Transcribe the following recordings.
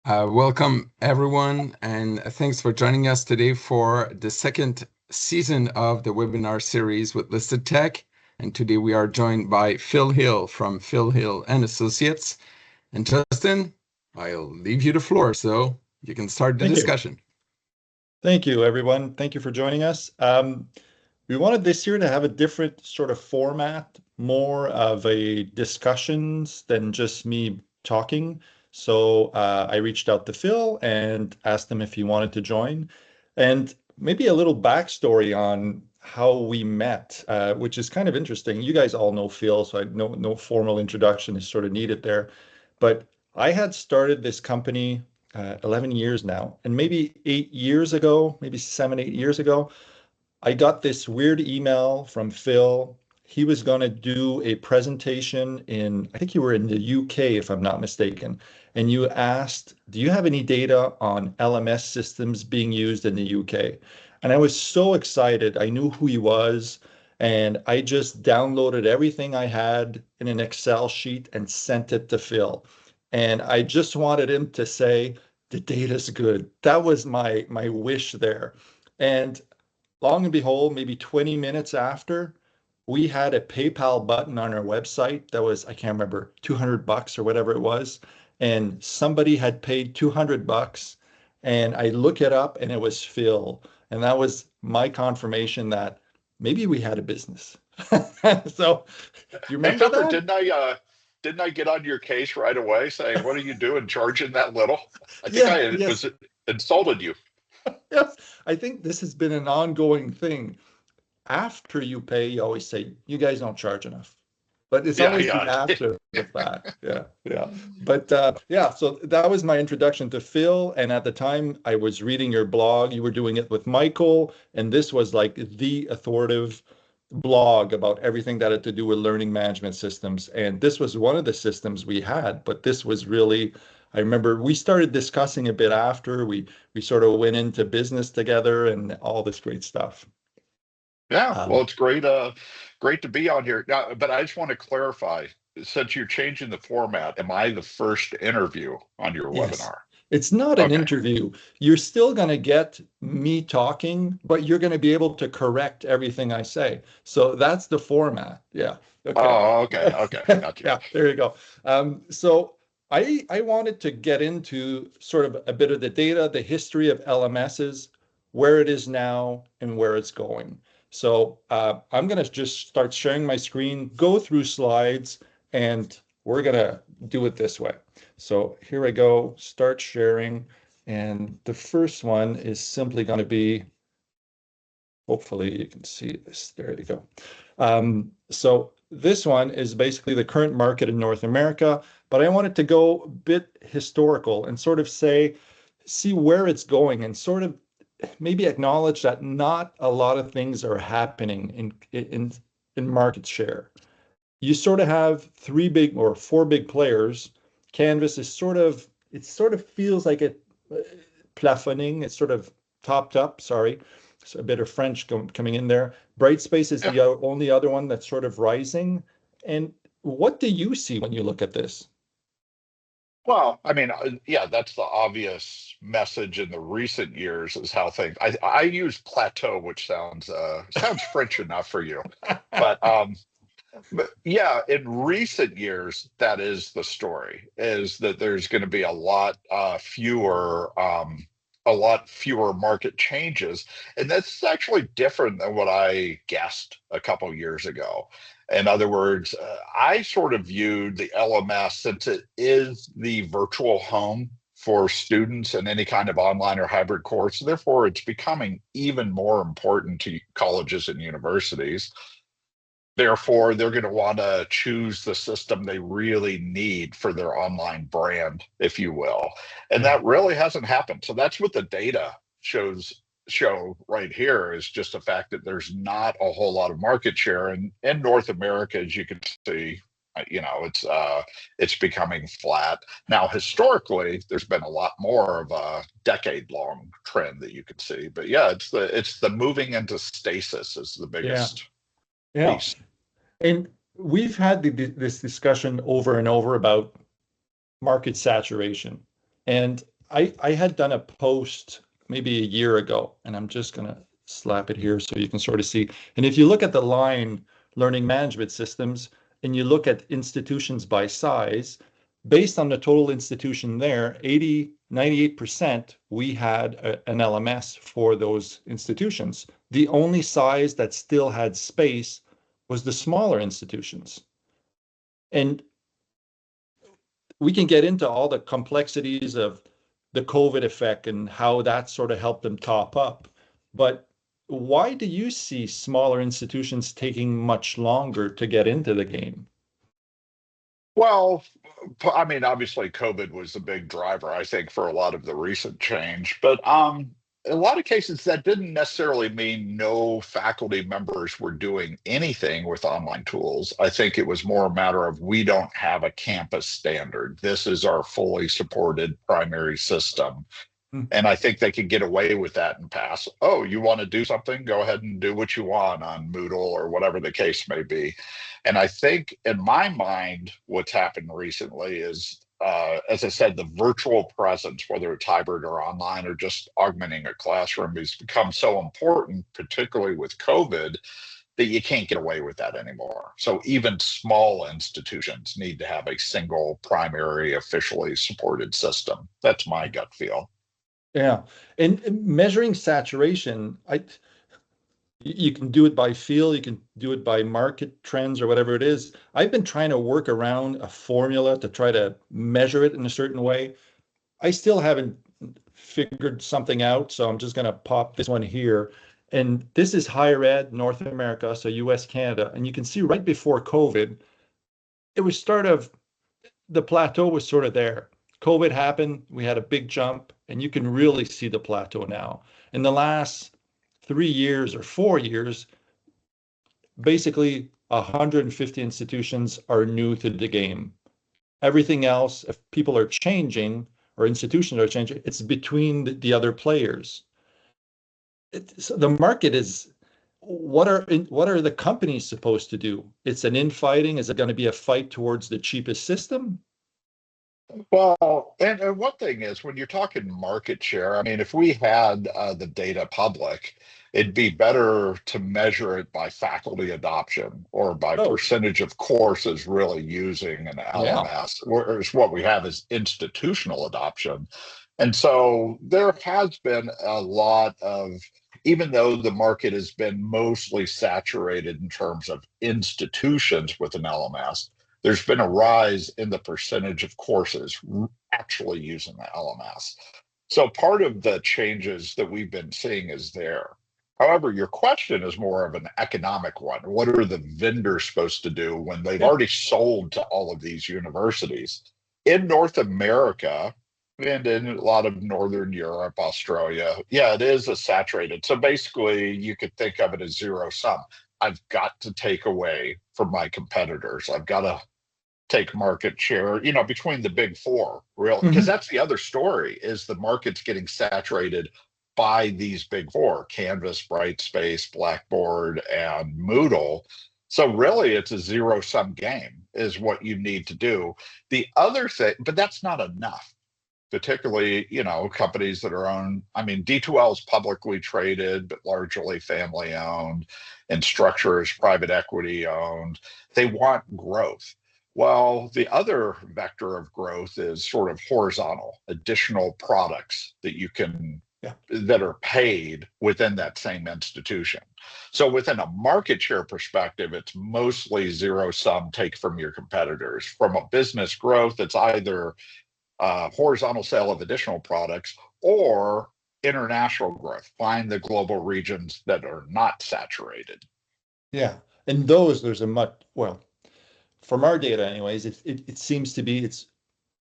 Welcome, everyone, and thanks for joining us today for the second season of the webinar series with Listed Tech. And today we are joined by Phil Hill from Phil Hill and Associates. And Justin, I'll leave you the floor so you can start the discussion. Thank you, everyone. Thank you for joining us. We wanted this year to have a different sort of format, more of a discussions than just me talking. So I reached out to Phil and asked him if he wanted to join. And maybe a little backstory on how we met, which is kind of interesting. You guys all know Phil, so no formal introduction is sort of needed there. But I had started this company 11 years now, and maybe 8 years ago, maybe 7, 8 years ago, I got this weird email from Phil. He was going to do a presentation in, I think you were in the UK, if I'm not mistaken. And you asked, do you have any data on LMS systems being used in the UK? And I was so excited. I knew who he was. And I just downloaded everything I had in an Excel sheet and sent it to Phil. And I just wanted him to say, the data's good. That was my wish there. And long and behold, maybe 20 minutes after, we had a PayPal button on our website that was, I can't remember, $200 or whatever it was. And somebody had paid $200. And I look it up and it was Phil. And that was my confirmation that maybe we had a business. So you remember that? Didn't I get on your case right away saying, what are you doing charging that little? I think I was insulted you. Yes, I think this has been an ongoing thing. After you pay, you always say, you guys don't charge enough. But it's always the after the fact. Yeah. But so that was my introduction to Phil. And at the time I was reading your blog, you were doing it with Michael. And this was like the authoritative blog about everything that had to do with learning management systems. And this was one of the systems we had, but this was really, I remember we started discussing a bit after we sort of went into business together and all this great stuff. Yeah, well, it's great to be on here now, but I just want to clarify, since you're changing the format, am I the first interview on your webinar? It's not an interview. You're still going to get me talking, but you're going to be able to correct everything I say. So that's the format. Yeah. Okay. Oh, okay. Gotcha. Yeah, there you go. So I wanted to get into sort of a bit of the data, the history of LMSs, where it is now and where it's going. So I'm going to just start sharing my screen, go through slides, and we're going to do it this way. So here I go, start sharing. And the first one is simply going to be, hopefully you can see this. There you go. So this one is basically the current market in North America, but I wanted to go a bit historical and sort of see where it's going and sort of maybe acknowledge that not a lot of things are happening in market share. You sort of have 3 big or 4 big players. Canvas is it sort of feels like it plafonning. It's sort of topped up, sorry. So a bit of French coming in there. Brightspace is the only other one that's sort of rising. And what do you see when you look at this? Well, I mean, that's the obvious message in the recent years is how things. I use plateau, which sounds French enough for you, but yeah, in recent years, that is the story. Is that there's going to be a lot fewer market changes, and that's actually different than what I guessed a couple years ago. In other words, I sort of viewed the LMS, since it is the virtual home for students in any kind of online or hybrid course. Therefore, it's becoming even more important to colleges and universities. Therefore, they're going to want to choose the system they really need for their online brand, if you will. And that really hasn't happened. So that's what the data show right here, is just the fact that there's not a whole lot of market share in North America. As you can see, it's becoming flat. Now, historically, there's been a lot more of a decade-long trend that you can see. But yeah, it's the moving into stasis is the biggest piece. And we've had this discussion over and over about market saturation. And I had done a post maybe a year ago, and I'm just going to slap it here so you can sort of see. And if you look at the line learning management systems and you look at institutions by size, based on the total institution there, 98%, we had an LMS for those institutions. The only size that still had space was the smaller institutions. And we can get into all the complexities of the COVID effect and how that sort of helped them top up. But why do you see smaller institutions taking much longer to get into the game? Well, I mean, obviously, COVID was the big driver, I think, for a lot of the recent change. But in a lot of cases, that didn't necessarily mean no faculty members were doing anything with online tools. I think it was more a matter of we don't have a campus standard. This is our fully supported primary system. Hmm. And I think they could get away with that and pass. Oh, you want to do something? Go ahead and do what you want on Moodle or whatever the case may be. And I think in my mind, what's happened recently is, as I said, the virtual presence, whether it's hybrid or online or just augmenting a classroom, has become so important, particularly with COVID, that you can't get away with that anymore. So even small institutions need to have a single primary officially supported system. That's my gut feel. Yeah. And measuring saturation, you can do it by feel, you can do it by market trends or whatever it is. I've been trying to work around a formula to try to measure it in a certain way. I still haven't figured something out, so I'm just going to pop this one here. And this is higher ed, North America, so US, Canada. And you can see right before COVID, it was the plateau was sort of there. COVID happened, we had a big jump, and you can really see the plateau now. In the last 3 years or 4 years, basically 150 institutions are new to the game. Everything else, if people are changing or institutions are changing, it's between the other players. So the market is, what are the companies supposed to do? It's an infighting. Is it going to be a fight towards the cheapest system? Well, and one thing is when you're talking market share, I mean, if we had the data public, it'd be better to measure it by faculty adoption or by Oh, percentage of courses really using an yeah. LMS, whereas what we have is institutional adoption. And so there has been a lot of, even though the market has been mostly saturated in terms of institutions with an LMS, there's been a rise in the percentage of courses actually using the LMS. So part of the changes that we've been seeing is there. However, your question is more of an economic one. What are the vendors supposed to do when they've Yeah. already sold to all of these universities? In North America and in a lot of Northern Europe, Australia, yeah, it is a saturated. So basically, you could think of it as zero sum. I've got to take away from my competitors. I've got to take market share, between the big four, really, because Mhm. that's the other story is the market's getting saturated by these big four, Canvas, Brightspace, Blackboard, and Moodle. So really it's a zero sum game is what you need to do. The other thing, but that's not enough, particularly, companies that are owned. I mean, D2L is publicly traded, but largely family owned, and Structure is private equity owned. They want growth. Well, the other vector of growth is sort of horizontal, additional products that you can Yeah. that are paid within that same institution. So within a market share perspective, it's mostly zero sum take from your competitors. From a business growth, it's either horizontal sale of additional products or international growth. Find the global regions that are not saturated. Yeah. And those, there's a much, well, from our data anyways, it seems to be it's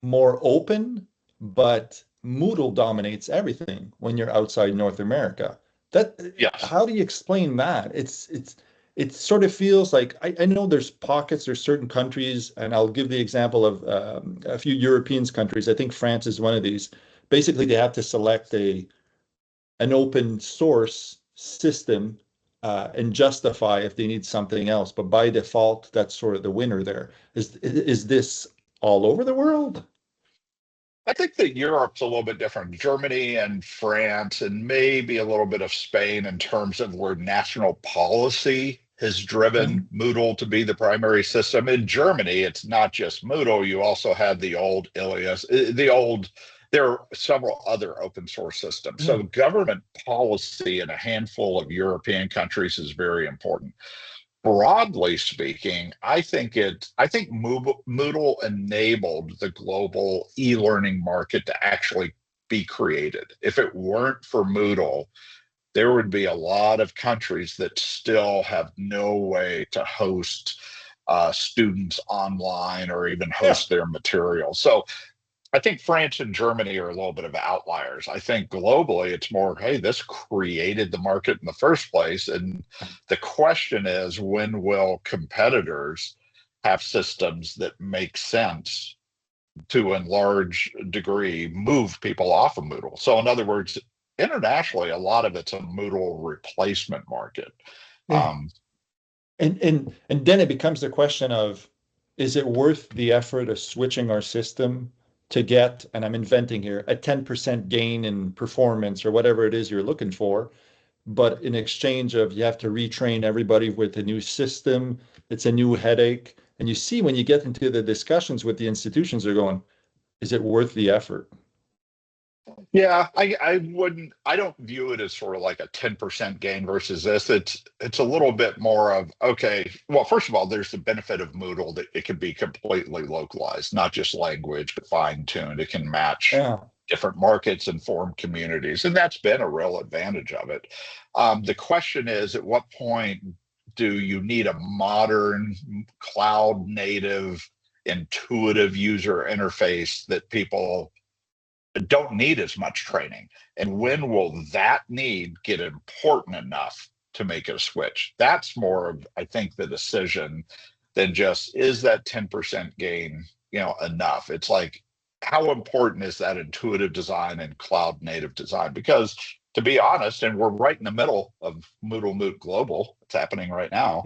more open, but Moodle dominates everything when you're outside North America. That Yes. how do you explain that? It sort of feels like I know there's pockets, there's certain countries, and I'll give the example of a few European countries. I think France is one of these. Basically, they have to select an open source system and justify if they need something else. But by default, that's sort of the winner there. Is this all over the world? I think that Europe's a little bit different. Germany and France, and maybe a little bit of Spain in terms of where national policy has driven Moodle to be the primary system. In Germany, it's not just Moodle. You also had the old Ilias, there are several other open source systems. So government policy in a handful of European countries is very important. Broadly speaking, I think Moodle enabled the global e-learning market to actually be created. If it weren't for Moodle, there would be a lot of countries that still have no way to host students online or even host their material. So I think France and Germany are a little bit of outliers. I think globally it's more, hey, this created the market in the first place. And the question is, when will competitors have systems that make sense to, in large degree, move people off of Moodle? So in other words, internationally, a lot of it's a Moodle replacement market. And then it becomes the question of, is it worth the effort of switching our system to get, and I'm inventing here, a 10% gain in performance or whatever it is you're looking for, but in exchange of you have to retrain everybody with a new system, it's a new headache. And you see when you get into the discussions with the institutions, they're going, is it worth the effort? Yeah, I don't view it as sort of like a 10% gain versus this. It's a little bit more of, okay, well, first of all, there's the benefit of Moodle that it can be completely localized, not just language, but fine-tuned. It can match different markets and form communities. And that's been a real advantage of it. The question is, at what point do you need a modern cloud native, intuitive user interface that people don't need as much training? And when will that need get important enough to make it a switch? That's more of, I think, the decision than just, is that 10% gain, enough? It's like, how important is that intuitive design and cloud native design? Because to be honest, and we're right in the middle of Moodle Moot Global, it's happening right now.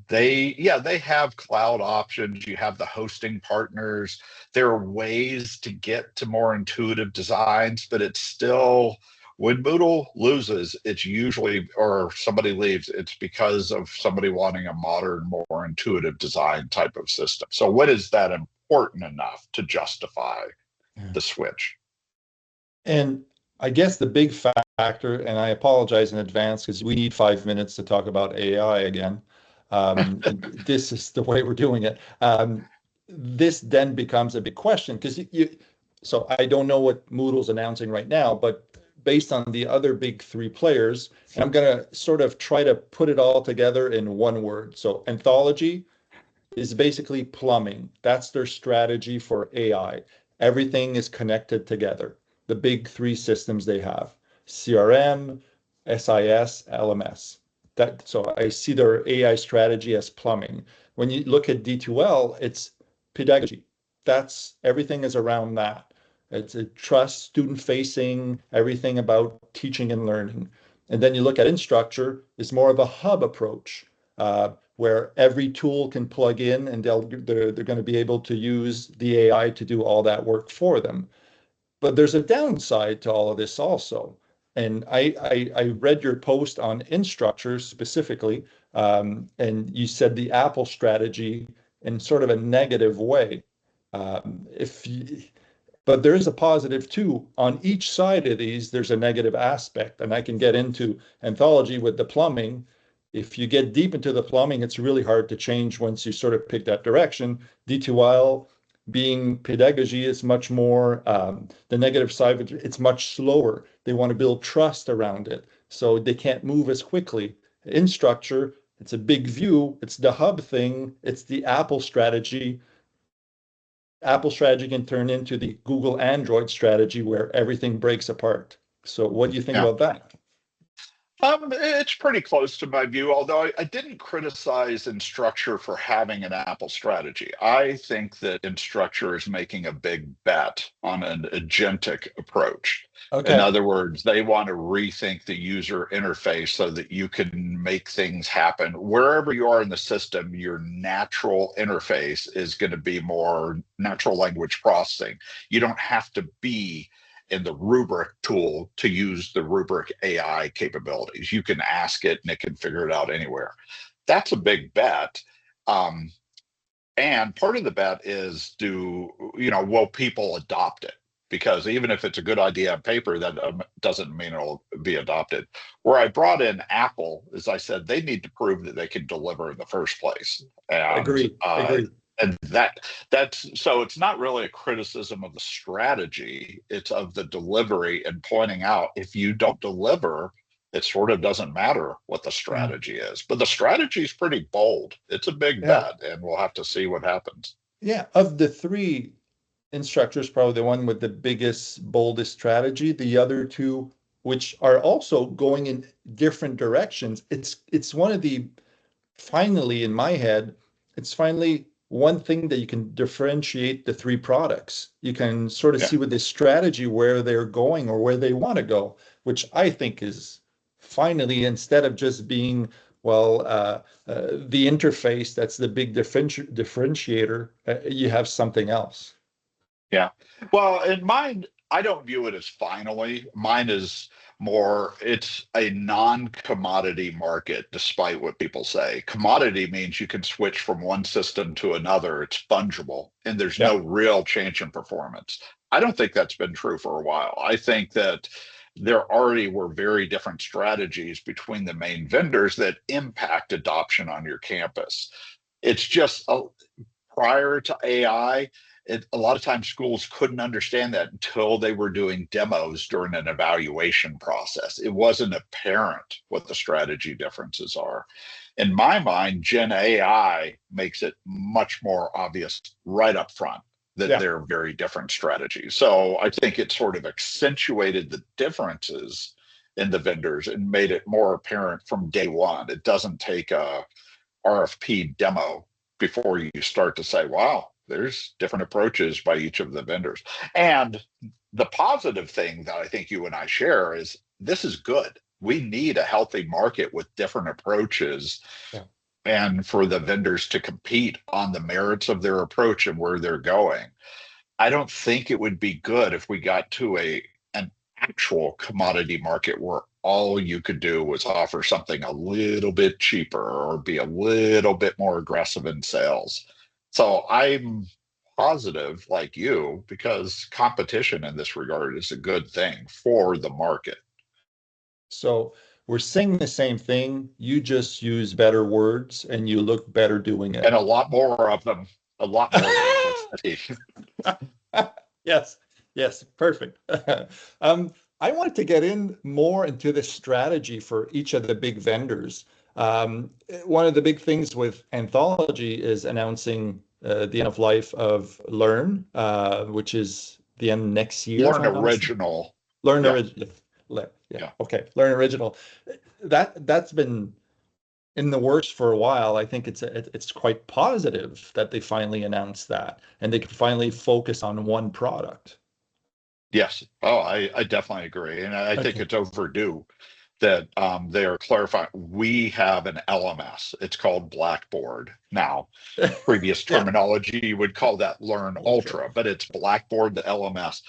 They have cloud options. You have the hosting partners. There are ways to get to more intuitive designs, but it's still, when Moodle loses, it's usually, or somebody leaves, it's because of somebody wanting a modern, more intuitive design type of system. So what is that important enough to justify the switch? And I guess the big factor, and I apologize in advance because we need 5 minutes to talk about AI again. This is the way we're doing it. This then becomes a big question because so I don't know what Moodle's announcing right now, but based on the other big three players, and I'm going to sort of try to put it all together in one word. So anthology is basically plumbing. That's their strategy for AI. Everything is connected together. The big three systems they have: CRM, SIS, LMS. So I see their AI strategy as plumbing. When you look at D2L, it's pedagogy. That's everything is around that. It's a trust, student facing, everything about teaching and learning. And then you look at Instructure, it's more of a hub approach, where every tool can plug in and they're going to be able to use the AI to do all that work for them. But there's a downside to all of this also. And I read your post on Instructure specifically, and you said the Apple strategy in sort of a negative way. But there is a positive too. On each side of these, there's a negative aspect, and I can get into anthology with the plumbing. If you get deep into the plumbing, it's really hard to change once you sort of pick that direction. D2L being pedagogy is much more, the negative side of it, it's much slower. They want to build trust around it, so they can't move as quickly. Instructure, it's a big view, it's the hub thing, it's the Apple strategy. Apple strategy can turn into the Google Android strategy where everything breaks apart. So what do you think about that? It's pretty close to my view, although I didn't criticize Instructure for having an Apple strategy. I think that Instructure is making a big bet on an agentic approach. In Okay. other words, they want to rethink the user interface so that you can make things happen. Wherever you are in the system, your natural interface is going to be more natural language processing. You don't have to be in the rubric tool to use the rubric AI capabilities. You can ask it and it can figure it out anywhere. That's a big bet. And part of the bet is will people adopt it? Because even if it's a good idea on paper, that doesn't mean it'll be adopted. Where I brought in Apple, as I said, they need to prove that they can deliver in the first place. Agreed. And that's so it's not really a criticism of the strategy, it's of the delivery and pointing out if you don't deliver, it sort of doesn't matter what the strategy is. But the strategy is pretty bold. It's a big bet, and we'll have to see what happens. Yeah, of the three, Instructure is probably the one with the biggest, boldest strategy. The other two, which are also going in different directions, it's one of the, finally in my head, it's finally one thing that you can differentiate the three products. You can sort of see with this strategy where they're going or where they want to go, which I think is finally, instead of just being, the interface, that's the big differentiator, you have something else. Yeah. Well, in mine, I don't view it as finally. Mine is more, it's a non-commodity market, despite what people say. Commodity means you can switch from one system to another. It's fungible, and there's no real change in performance. I don't think that's been true for a while. I think that there already were very different strategies between the main vendors that impact adoption on your campus. It's just prior to AI, a lot of times schools couldn't understand that until they were doing demos during an evaluation process. It wasn't apparent what the strategy differences are. In my mind, Gen AI makes it much more obvious right up front that they're very different strategies. So I think it sort of accentuated the differences in the vendors and made it more apparent from day one. It doesn't take a RFP demo before you start to say, wow, there's different approaches by each of the vendors. And the positive thing that I think you and I share is this is good. We need a healthy market with different approaches and for the vendors to compete on the merits of their approach and where they're going. I don't think it would be good if we got to an actual commodity market where all you could do was offer something a little bit cheaper or be a little bit more aggressive in sales. So I'm positive, like you, because competition in this regard is a good thing for the market. So we're saying the same thing. You just use better words and you look better doing it. And a lot more of them. A lot more. Yes, perfect. I wanted to get in more into the strategy for each of the big vendors. One of the big things with Anthology is announcing the end of life of Learn, which is the end next year. Learn Original. Learn Original. Okay. Learn Original. That's been in the works for a while. I think it's quite positive that they finally announced that and they can finally focus on one product. Yes. Oh, I definitely agree. And I think it's overdue that they are clarifying. We have an LMS. It's called Blackboard. Now, previous terminology, you would call that Learn Ultra, but it's Blackboard, the LMS.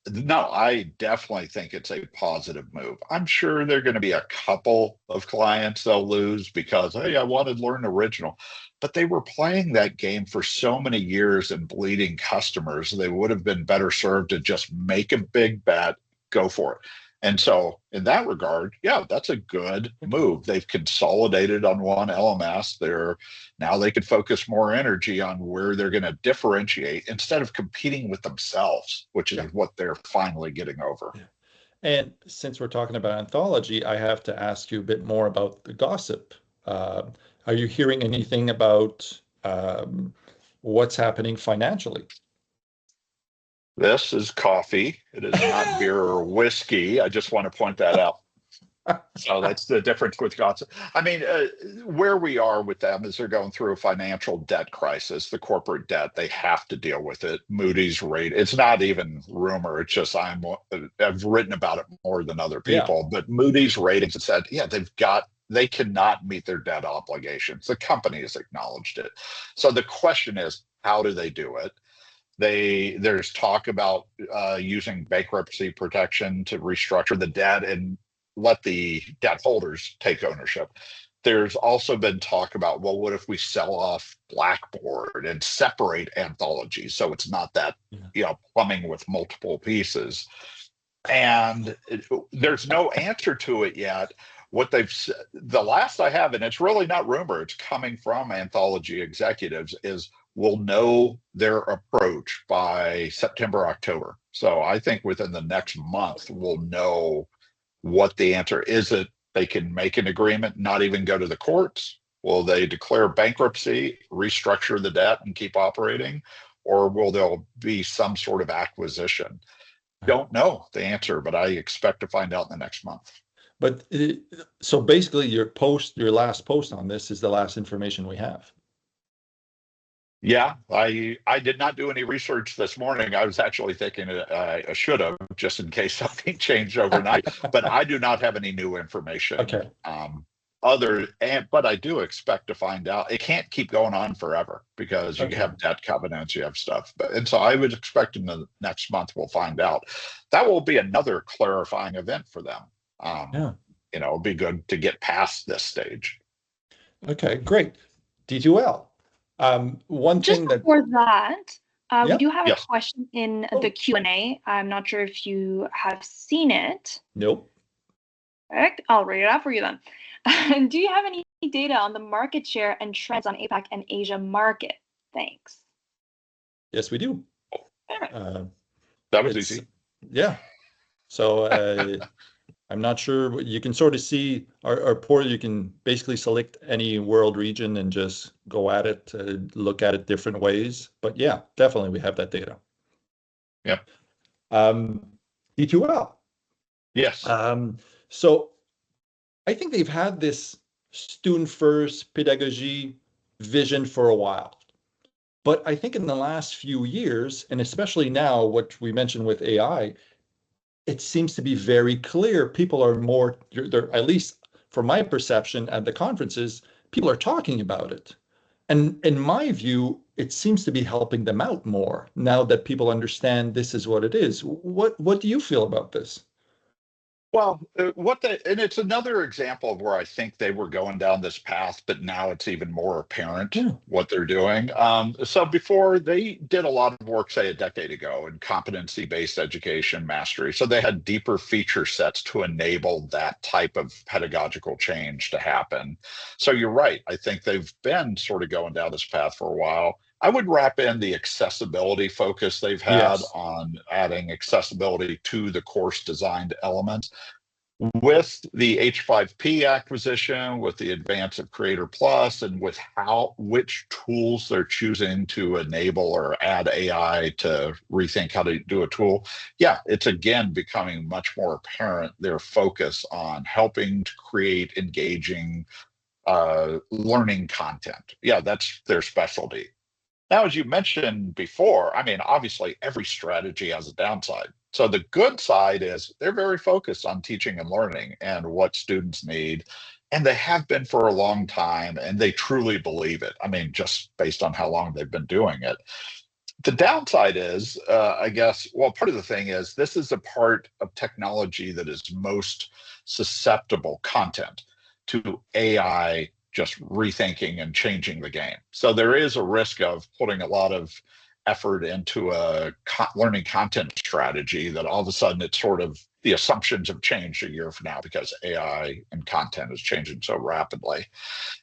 No, I definitely think it's a positive move. I'm sure there are going to be a couple of clients they'll lose because, hey, I wanted Learn Original. But they were playing that game for so many years and bleeding customers. They would have been better served to just make a big bet, go for it. And so in that regard, that's a good move. They've consolidated on one LMS. Now they can focus more energy on where they're going to differentiate instead of competing with themselves, which is what they're finally getting over. And since we're talking about Anthology, I have to ask you a bit more about the gossip. Are you hearing anything about what's happening financially? This is coffee. It is not beer or whiskey. I just want to point that out. So that's the difference with God's. I mean, where we are with them is they're going through a financial debt crisis, the corporate debt. They have to deal with it. Moody's rate. It's not even rumor. It's just I've written about it more than other Yeah. people. But Moody's ratings have said, yeah, they cannot meet their debt obligations. The company has acknowledged it. So the question is, how do they do it? There's talk about using bankruptcy protection to restructure the debt and let the debt holders take ownership. There's also been talk about, well, what if we sell off Blackboard and separate anthologies so it's not that plumbing with multiple pieces? And there's no answer to it yet. What they've said, the last I have, and it's really not rumor, it's coming from anthology executives, is we'll know their approach by September, October. So I think within the next month, we'll know what the answer is. It they can make an agreement, not even go to the courts? Will they declare bankruptcy, restructure the debt, and keep operating? Or will there be some sort of acquisition? Don't know the answer, but I expect to find out in the next month. But so basically, your last post on this is the last information we have. Yeah, I did not do any research this morning. I was actually thinking I should have, just in case something changed overnight. But I do not have any new information. Okay. But I do expect to find out. It can't keep going on forever because you have debt covenants, you have stuff. And so I would expect in the next month we'll find out. That will be another clarifying event for them. It'll be good to get past this stage. Okay, great. D2L. One just thing before that, we do have Yes. a question in the Q&A. I'm not sure if you have seen it. Nope. Correct. I'll read it out for you then. Do you have any data on the market share and trends on APAC and Asia market? Thanks. Yes, we do. That was easy. Yeah. So I'm not sure. You can sort of see our portal. You can basically select any world region and just go at it, look at it different ways. But yeah, definitely we have that data. Yep. D2L. Yes. So I think they've had this student first pedagogy vision for a while. But I think in the last few years, and especially now, what we mentioned with AI, it seems to be very clear. People are more, they're, at least from my perception at the conferences, people are talking about it. And in my view, it seems to be helping them out more now that people understand this is what it is. What do you feel about this? Well, and it's another example of where I think they were going down this path, but now it's even more apparent what they're doing. So before they did a lot of work, say a decade ago, in competency-based education mastery. So they had deeper feature sets to enable that type of pedagogical change to happen. So you're right. I think they've been sort of going down this path for a while. I would wrap in the accessibility focus they've had on adding accessibility to the course designed elements. With the H5P acquisition, with the advance of Creator Plus, and with which tools they're choosing to enable or add AI to rethink how to do a tool, it's again becoming much more apparent their focus on helping to create engaging learning content. That's their specialty. Now, as you mentioned before, I mean, obviously every strategy has a downside. So the good side is they're very focused on teaching and learning and what students need. And they have been for a long time, and they truly believe it. I mean, just based on how long they've been doing it. The downside is, I guess, well, part of the thing is this is a part of technology that is most susceptible content to AI just rethinking and changing the game. So there is a risk of putting a lot of effort into a learning content strategy that all of a sudden it's sort of the assumptions have changed a year from now because AI and content is changing so rapidly.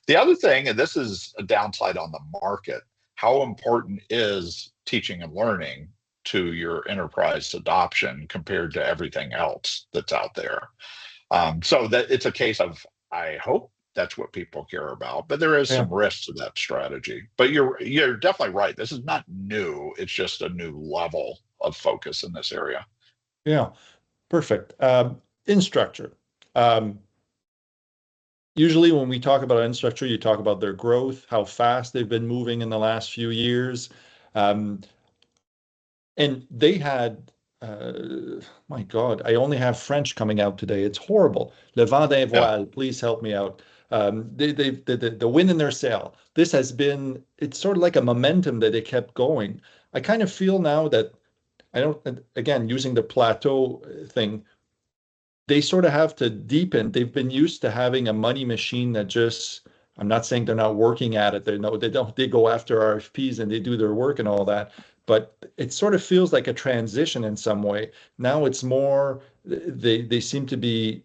The other thing, and this is a downside on the market, how important is teaching and learning to your enterprise adoption compared to everything else that's out there? So that it's a case of, I hope that's what people care about, but there is some risk to that strategy. But you're definitely right. This is not new. It's just a new level of focus in this area. Yeah, perfect. Instructure. usually when we talk about unstructured, you talk about their growth, how fast they've been moving in the last few years. And they had, my God, I only have French coming out today. It's horrible. Le vent d'un Yeah. voile, please help me out. The wind in their sail. This has been, it's sort of like a momentum that they kept going. I kind of feel now that, I don't, again, using the plateau thing, they sort of have to deepen. They've been used to having a money machine that just, I'm not saying they're not working at it. They know they don't, they go after RFPs and they do their work and all that. But it sort of feels like a transition in some way. Now it's more, they seem to be,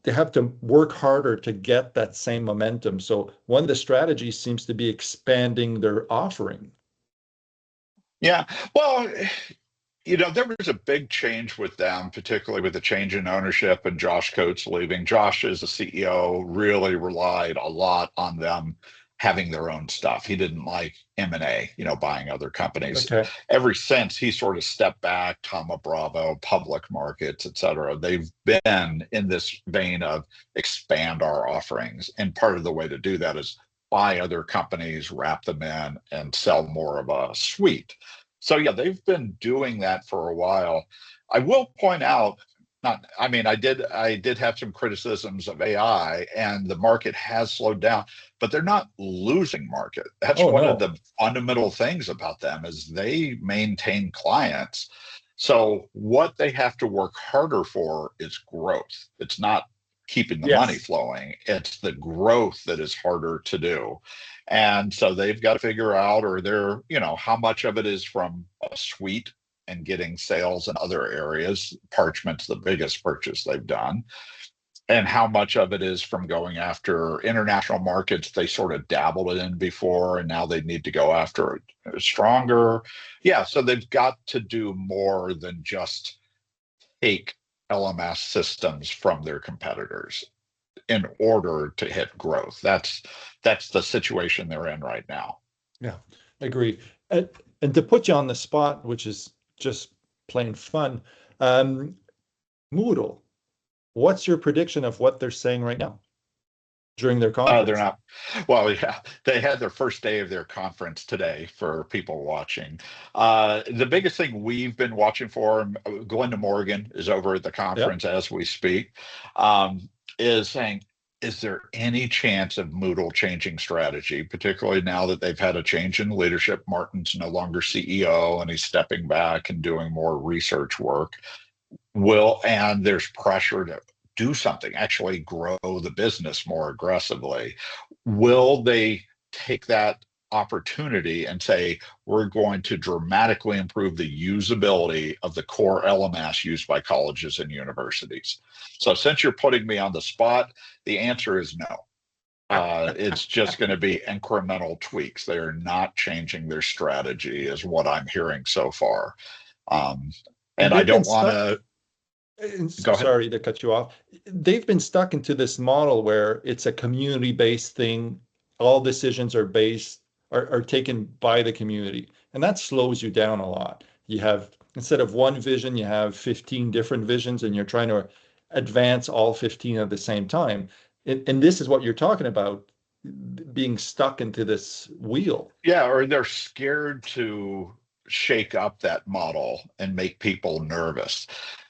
they have to work harder to get that same momentum. So one of the strategies seems to be expanding their offering. Yeah. Well, there was a big change with them, particularly with the change in ownership and Josh Coates leaving. Josh, as the CEO, really relied a lot on them having their own stuff. He didn't like M&A, buying other companies. Okay. Ever since he sort of stepped back, Thoma Bravo, public markets, et cetera, they've been in this vein of expand our offerings. And part of the way to do that is buy other companies, wrap them in, and sell more of a suite. So yeah, they've been doing that for a while. I will point out, I did have some criticisms of AI, and the market has slowed down, but they're not losing market. That's Oh, one of no. the fundamental things about them is they maintain clients. So what they have to work harder for is growth. It's not keeping the money Yes. flowing. It's the growth that is harder to do. And so they've got to figure out, or they're, how much of it is from a suite and getting sales in other areas. Parchment's the biggest purchase they've done. And how much of it is from going after international markets they sort of dabbled in before, and now they need to go after it stronger. Yeah, so they've got to do more than just take LMS systems from their competitors in order to hit growth. That's the situation they're in right now. Yeah, agree. And to put you on the spot, which is just plain fun, Moodle, what's your prediction of what they're saying right now during their They're conference? not. Well, yeah, they had their first day of their conference today for people watching. The biggest thing we've been watching for, Glenda Morgan is over at the Yep. conference as we speak, is saying, is there any chance of Moodle changing strategy, particularly now that they've had a change in leadership? Martin's no longer CEO and he's stepping back and doing more research work. And there's pressure to do something, actually grow the business more aggressively. Will they take that opportunity and say, we're going to dramatically improve the usability of the core LMS used by colleges and universities? So since you're putting me on the spot, the answer is no. It's just going to be incremental tweaks. They're not changing their strategy, is what I'm hearing so far. And And I they've been don't want stuck. to go ahead. Sorry to cut you off. They've been stuck into this model where it's a community-based thing. All decisions are taken by the community, and that slows you down a lot. You have, instead of one vision, you have 15 different visions, and you're trying to advance all 15 at the same time. And this is what you're talking about, being stuck into this wheel. Yeah, or they're scared to shake up that model and make people nervous.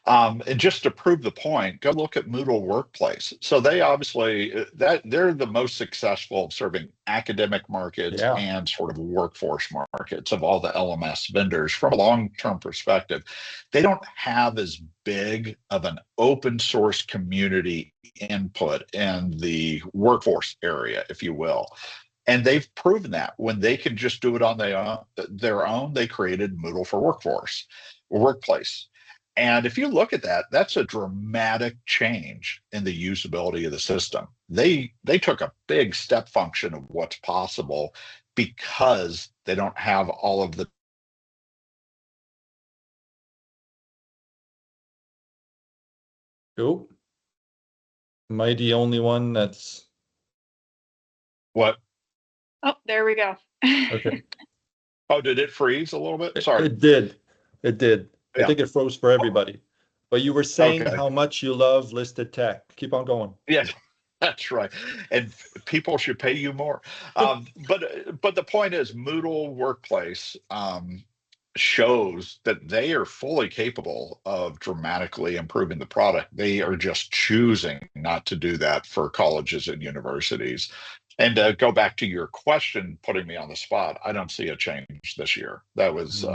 And just to prove the point, go look at Moodle Workplace. So they obviously that they're the most successful serving academic markets Yeah. and sort of workforce markets of all the LMS vendors from a long-term perspective. They don't have as big of an open source community input in the workforce area, if you will. And they've proven that when they can just do it on their own, they created Moodle for Workplace. And if you look at that, that's a dramatic change in the usability of the system. They took a big step function of what's possible because they don't have all of the. Oh, am I the only one that's What? Oh, there we go. okay? Oh, did it freeze a little bit? Sorry. It did. It did. I Yeah. think it froze for everybody. But you were saying Okay. how much you love listed tech. Keep on going. Yeah. That's right. And people should pay you more. But the point is, Moodle Workplace shows that they are fully capable of dramatically improving the product. They are just choosing not to do that for colleges and universities. And to go back to your question, putting me on the spot, I don't see a change this year. That was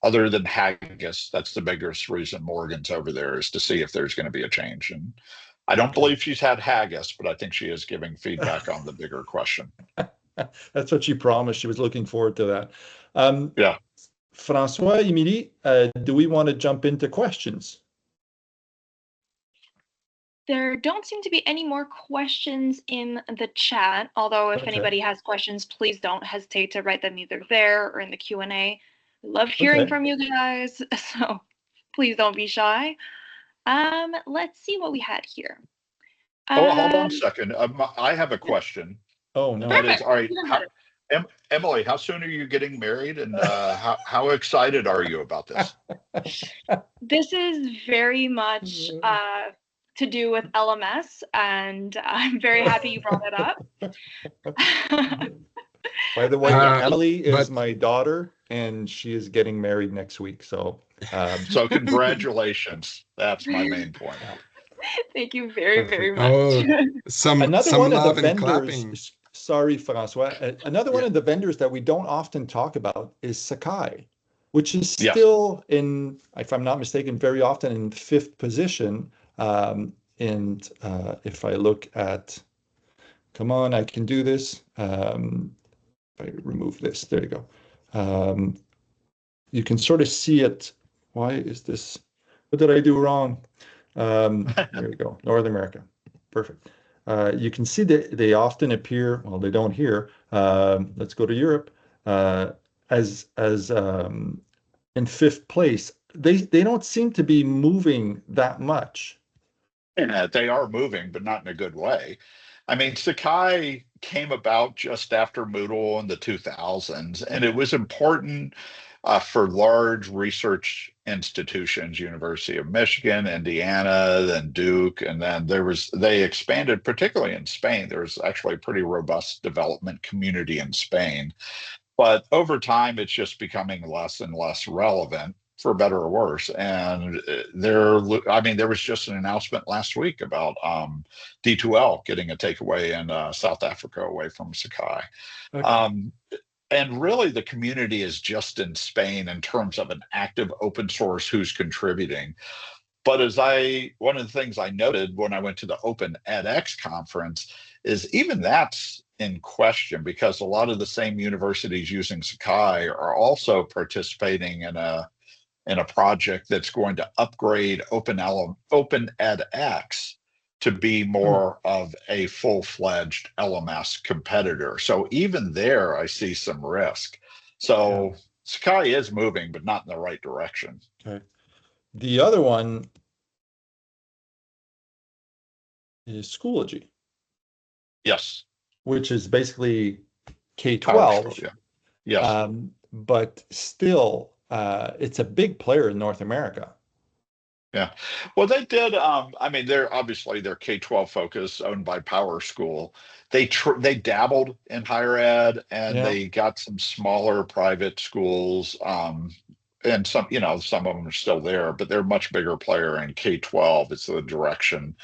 other than haggis. That's the biggest reason Morgan's over there, is to see if there's going to be a change. And I don't believe she's had haggis, but I think she is giving feedback on the bigger question. That's what she promised. She was looking forward to that. Yeah. Francois, Emilie, do we want to jump into questions? There don't seem to be any more questions in the chat, although if anybody has questions, please don't hesitate to write them either there or in the Q&A. I love hearing from you guys, so please don't be shy. Let's see what we had here. Oh, hold on a second. I have a question. Oh, no. That is, all right. Emily, how soon are you getting married, and how excited are you about this? This is very much to do with LMS, and I'm very happy you brought it up. By the way, Emily is my daughter, and she is getting married next week. So, so congratulations. That's my main point. Thank you very, very much. Oh, some one of the love and vendors. clapping. Sorry, Francois. Another one of the vendors that we don't often talk about is Sakai, which is still in, if I'm not mistaken, very often in 5th position. And if I look at, come on, I can do this. If I remove this, there you go. You can sort of see it. Why is this? What did I do wrong? There we go. North America. Perfect. You can see that they often appear, well, they don't here. Let's go to Europe. As in 5th place. They don't seem to be moving that much. Yeah, they are moving, but not in a good way. I mean, Sakai came about just after Moodle in the 2000s, and it was important for large research institutions, University of Michigan, Indiana, then Duke, and then they expanded, particularly in Spain. There was actually a pretty robust development community in Spain. But over time, it's just becoming less and less relevant, for better or worse. And there was just an announcement last week about D2L getting a takeaway in South Africa away from Sakai. Okay. And really, the community is just in Spain in terms of an active open source who's contributing. But one of the things I noted when I went to the Open edX conference is even that's in question, because a lot of the same universities using Sakai are also participating in a project that's going to upgrade Open edX to be more of a full-fledged LMS competitor. So even there, I see some risk. So Sakai is moving, but not in the right direction. Okay. The other one is Schoology. Yes. Which is basically K-12. Yeah. Yes. But still, it's a big player in North America. Yeah. Well, they did. They're obviously their K-12 focus, owned by PowerSchool. They dabbled in higher ed, and they got some smaller private schools. And some of them are still there, but they're a much bigger player in K-12. It's the direction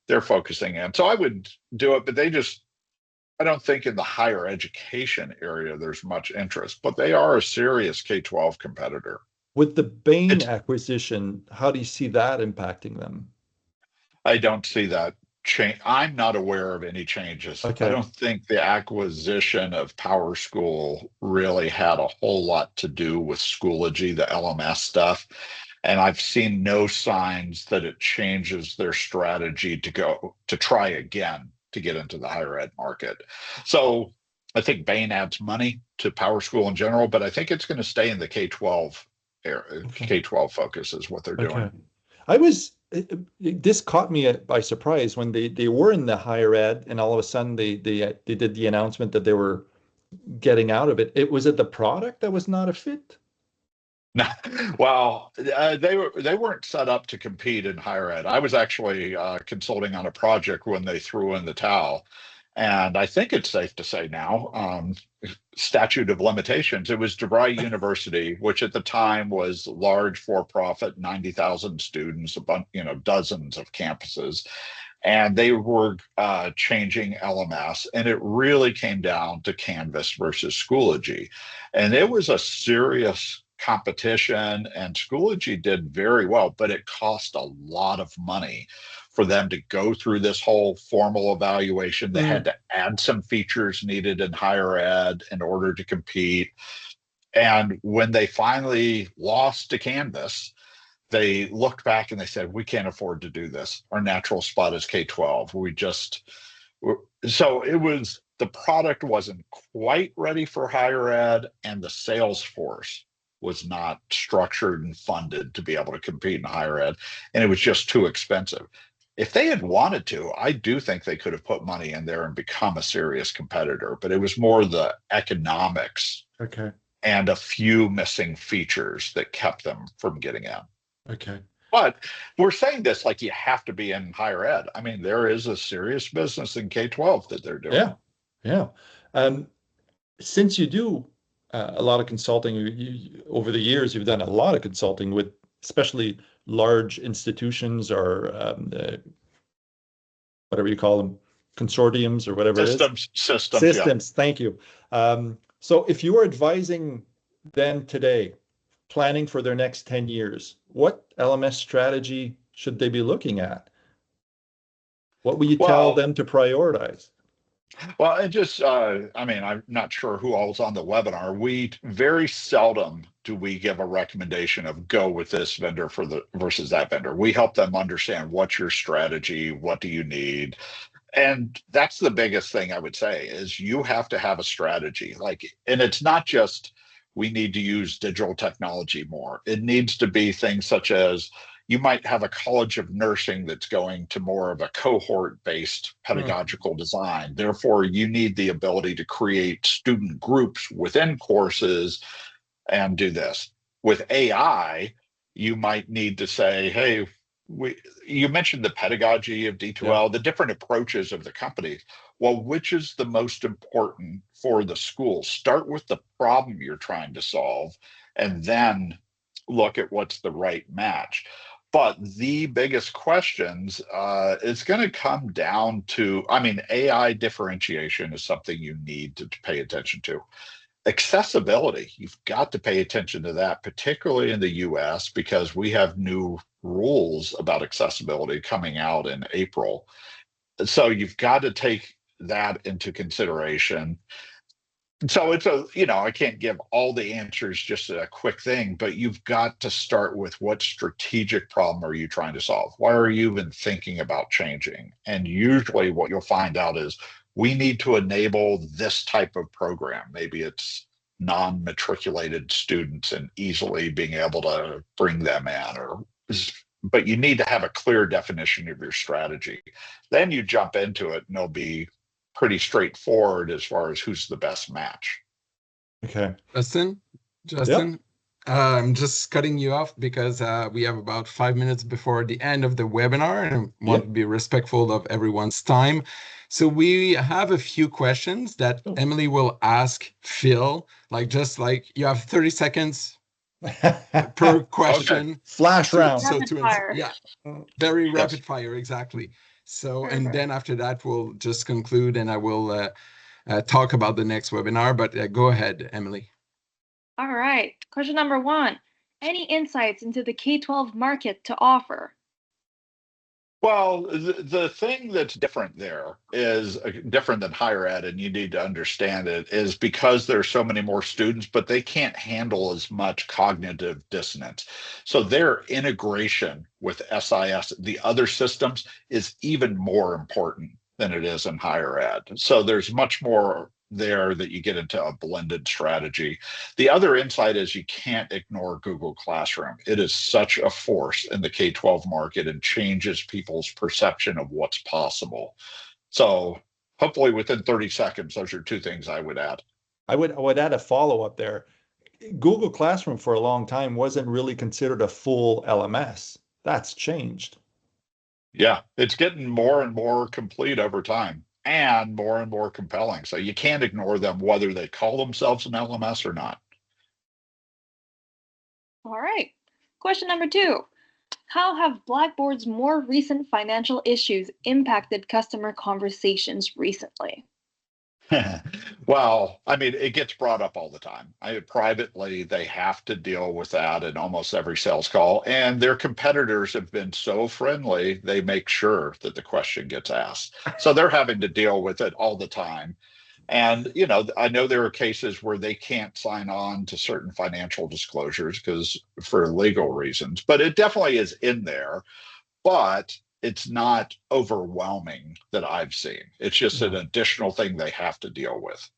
they're focusing in. So I would do it, but I don't think in the higher education area there's much interest, but they are a serious K-12 competitor. With the Bain acquisition, how do you see that impacting them? I don't see that change. I'm not aware of any changes. Okay. I don't think the acquisition of PowerSchool really had a whole lot to do with Schoology, the LMS stuff. And I've seen no signs that it changes their strategy to try again to get into the higher ed market. So I think Bain adds money to PowerSchool in general, but I think it's going to stay in the K-12 area. K-12 focus is what they're doing. This caught me by surprise when they were in the higher ed, and all of a sudden they did the announcement that they were getting out of it. Was it the product that was not a fit? No, well, they weren't set up to compete in higher ed. I was actually consulting on a project when they threw in the towel, and I think it's safe to say now, statute of limitations. It was DeVry University, which at the time was large for-profit, 90,000 students, a bunch, dozens of campuses, and they were changing LMS, and it really came down to Canvas versus Schoology, and it was a serious competition, and Schoology did very well, but it cost a lot of money for them to go through this whole formal evaluation. They had to add some features needed in higher ed in order to compete. And when they finally lost to Canvas, they looked back and they said, we can't afford to do this. Our natural spot is K-12. So it was, the product wasn't quite ready for higher ed, and the sales force was not structured and funded to be able to compete in higher ed, and it was just too expensive. If they had wanted to, I do think they could have put money in there and become a serious competitor, but it was more the economics and a few missing features that kept them from getting in. Okay. But we're saying this like you have to be in higher ed. I mean, there is a serious business in K-12 that they're doing. Yeah. Since you do a lot of consulting, over the years, you've done a lot of consulting with especially large institutions or whatever you call them, consortiums or whatever it is. Systems. Yeah. Thank you. So if you were advising them today, planning for their next 10 years, what LMS strategy should they be looking at? What will you tell them to prioritize? Well, it just, I mean, I'm not sure who all's on the webinar. We very seldom do we give a recommendation of go with this vendor versus that vendor. We help them understand what's your strategy, what do you need? And that's the biggest thing I would say is you have to have a strategy. And it's not just we need to use digital technology more. It needs to be things such as you might have a college of nursing that's going to more of a cohort-based pedagogical design. Therefore, you need the ability to create student groups within courses and do this. With AI, you might need to say, hey, you mentioned the pedagogy of D2L, the different approaches of the company. Well, which is the most important for the school? Start with the problem you're trying to solve, and then look at what's the right match. But the biggest questions is going to come down to, I mean, AI differentiation is something you need to pay attention to. Accessibility, you've got to pay attention to that, particularly in the US, because we have new rules about accessibility coming out in April. So you've got to take that into consideration. So it's I can't give all the answers, just a quick thing, but you've got to start with what strategic problem are you trying to solve? Why are you even thinking about changing? And usually what you'll find out is we need to enable this type of program. Maybe it's non-matriculated students and easily being able to bring them in, but you need to have a clear definition of your strategy. Then you jump into it and it'll be pretty straightforward as far as who's the best match. Okay. Justin, yep. I'm just cutting you off because we have about 5 minutes before the end of the webinar and want to be respectful of everyone's time. So we have a few questions that Emily will ask Phil, just you have 30 seconds per question. Okay. Flash round. Very rapid fire, exactly. So, and then after that, we'll just conclude and I will talk about the next webinar, but go ahead, Emily. All right. Question number 1. Any insights into the K-12 market to offer? Well, the thing that's different there is different than higher ed, and you need to understand it, is because there's so many more students, but they can't handle as much cognitive dissonance. So their integration with SIS, the other systems, is even more important than it is in higher ed. So there's much more there that you get into a blended strategy. The other insight is you can't ignore Google Classroom. It is such a force in the K-12 market and changes people's perception of what's possible. So hopefully within 30 seconds, those are 2 things I would add. I would add a follow-up there. Google Classroom for a long time wasn't really considered a full LMS. That's changed. Yeah, it's getting more and more complete over time and more compelling. So you can't ignore them whether they call themselves an LMS or not. All right. Question number 2. How have Blackboard's more recent financial issues impacted customer conversations recently? Well, I mean, it gets brought up all the time. Privately, they have to deal with that in almost every sales call, and their competitors have been so friendly, they make sure that the question gets asked. So they're having to deal with it all the time. And, I know there are cases where they can't sign on to certain financial disclosures because for legal reasons, but it definitely is in there. But it's not overwhelming that I've seen. It's just an additional thing they have to deal with.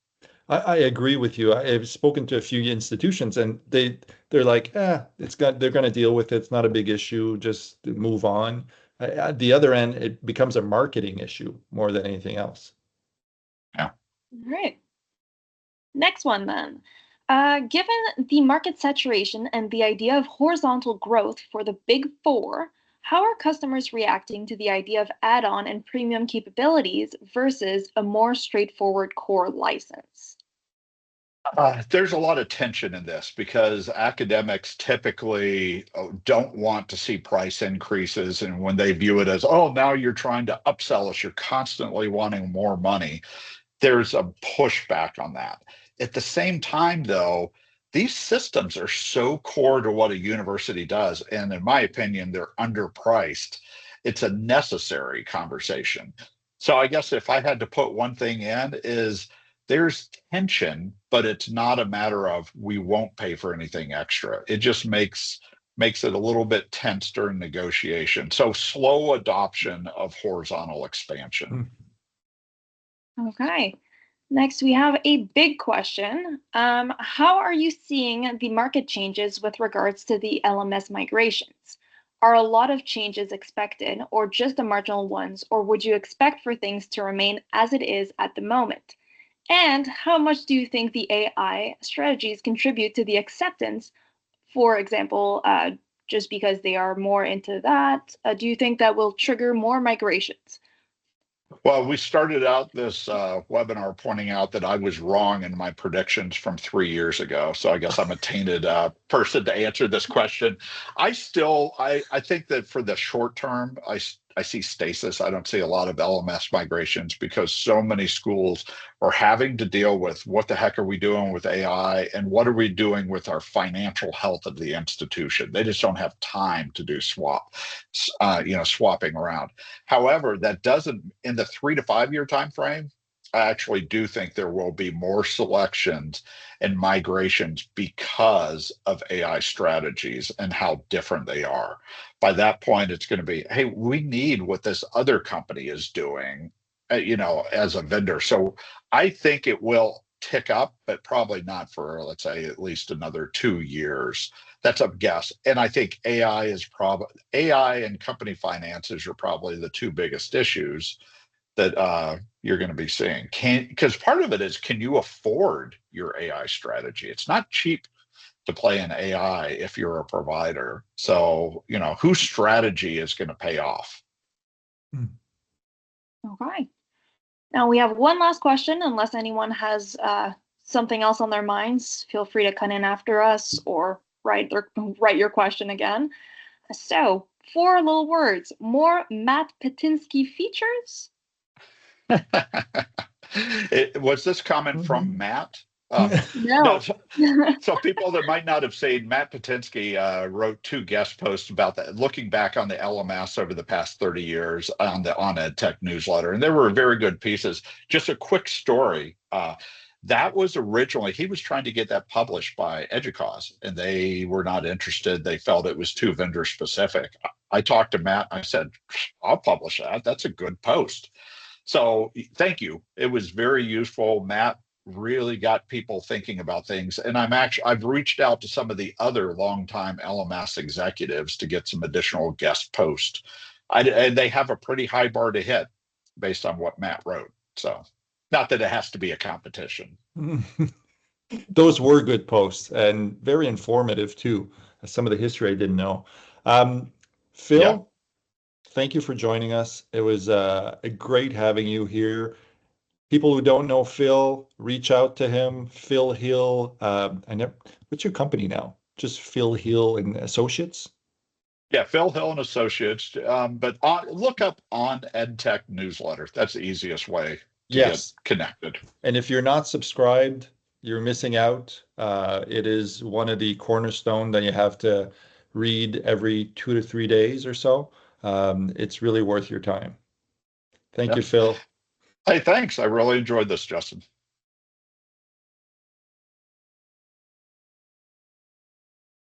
I agree with you. I've spoken to a few institutions, and they're like, they're going to deal with it. It's not a big issue. Just move on. At the other end, it becomes a marketing issue more than anything else. Yeah. All right. Next one then. Given the market saturation and the idea of horizontal growth for the big four, how are customers reacting to the idea of add-on and premium capabilities versus a more straightforward core license? There's a lot of tension in this because academics typically don't want to see price increases. And when they view it as, oh, now you're trying to upsell us, you're constantly wanting more money, there's a pushback on that. At the same time, though, these systems are so core to what a university does. And in my opinion, they're underpriced. It's a necessary conversation. So I guess if I had to put one thing in is there's tension, but it's not a matter of we won't pay for anything extra. It just makes it a little bit tense during negotiation. So slow adoption of horizontal expansion. Okay. Next, we have a big question. How are you seeing the market changes with regards to the LMS migrations? Are a lot of changes expected, or just the marginal ones, or would you expect for things to remain as it is at the moment? And how much do you think the AI strategies contribute to the acceptance? For example, just because they are more into that, do you think that will trigger more migrations? Well, we started out this webinar pointing out that I was wrong in my predictions from 3 years ago. So I guess I'm a tainted person to answer this question. I think that for the short term, I see stasis. I don't see a lot of LMS migrations because so many schools are having to deal with what the heck are we doing with AI and what are we doing with our financial health of the institution. They just don't have time to do swapping around. However, that doesn't, in the 3 to 5 year time frame, I actually do think there will be more selections and migrations because of AI strategies and how different they are. By that point, it's going to be, hey, we need what this other company is doing, as a vendor. So I think it will tick up, but probably not for, let's say, at least another 2 years. That's a guess. And I think AI and company finances are probably the two biggest issues that you're going to be seeing. Because part of it is, can you afford your AI strategy? It's not cheap to play in AI if you're a provider. So, whose strategy is going to pay off? Okay. Now we have one last question, unless anyone has something else on their minds. Feel free to cut in after us or write your question again. So, 4 little words: more Matt Patinsky features. Was this comment from Matt? No. So people that might not have seen, Matt Patinsky wrote 2 guest posts about that, looking back on the LMS over the past 30 years on the On Ed Tech newsletter, and they were very good pieces. Just a quick story. That was originally, he was trying to get that published by Educause, and they were not interested. They felt it was too vendor specific. I talked to Matt. I said, I'll publish that. That's a good post. So thank you. It was very useful. Matt really got people thinking about things. And I've reached out to some of the other longtime LMS executives to get some additional guest posts. And they have a pretty high bar to hit based on what Matt wrote. So not that it has to be a competition. Those were good posts and very informative too. Some of the history I didn't know. Phil, Yeah. thank you for joining us. It was a great having you here. People who don't know Phil, reach out to him. Phil Hill. What's your company now? Just Phil Hill and Associates? Yeah, Phil Hill and Associates. But look up on EdTech newsletter. That's the easiest way to get Yes. connected. And if you're not subscribed, you're missing out. It is one of the cornerstone that you have to read every 2 to 3 days or so. It's really worth your time. Thank Yeah. you, Phil. Hey, thanks. I really enjoyed this, Justin.